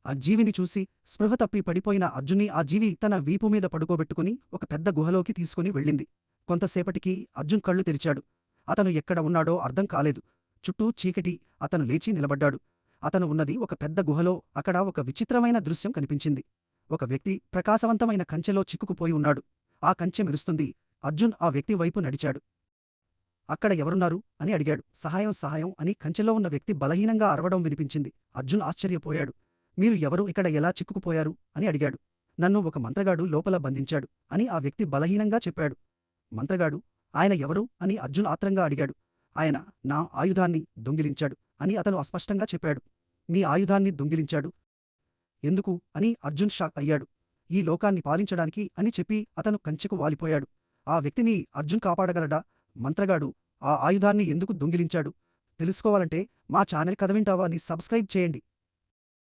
ఆ జీవిని చూసి స్పృహ తప్పి పడిపోయిన అర్జున్ని ఆ జీవి తన వీపు మీద పడుకోబెట్టుకుని ఒక పెద్ద గుహలోకి తీసుకుని వెళ్ళింది. కొంతసేపటికి అర్జున్ కళ్ళు తెరిచాడు. అతను ఎక్కడ ఉన్నాడో అర్థం కాలేదు. చుట్టూ చీకటి. అతను లేచి నిలబడ్డాడు. అతను ఉన్నది ఒక పెద్ద గుహలో. అక్కడ ఒక విచిత్రమైన దృశ్యం కనిపించింది. ఒక వ్యక్తి ప్రకాశవంతమైన కంచెలో చిక్కుకుపోయి ఉన్నాడు. ఆ కంచె మెరుస్తుంది. అర్జున్ ఆ వ్యక్తి వైపు నడిచాడు. అక్కడ ఎవరున్నారు అని అడిగాడు. సహాయం సహాయం అని కంచెలో ఉన్న వ్యక్తి బలహీనంగా అరవడం వినిపించింది. అర్జున్ ఆశ్చర్యపోయాడు. మీరు ఎవరు, ఇక్కడ ఎలా చిక్కుకుపోయారు అని అడిగాడు. నన్ను ఒక మంత్రగాడు లోపల బంధించాడు అని ఆ వ్యక్తి బలహీనంగా చెప్పాడు. మంత్రగాడు? ఆయన ఎవరు అని అర్జున్ ఆత్రంగా అడిగాడు. ఆయన నా ఆయుధాన్ని దొంగిలించాడు అని అతను అస్పష్టంగా చెప్పాడు. మీ ఆయుధాన్ని దొంగిలించాడు? ఎందుకు అని అర్జున్ షాక్ అయ్యాడు. ఈ లోకాన్ని పాలించడానికి అని చెప్పి అతను కంచెకు వాలిపోయాడు. ఆ వ్యక్తిని అర్జున్ కాపాడగలడా? మంత్రగాడు ఆ ఆయుధాన్ని ఎందుకు దొంగిలించాడు? తెలుసుకోవాలంటే మా ఛానల్ కథ వింటావా ని సబ్స్క్రైబ్ చేయండి.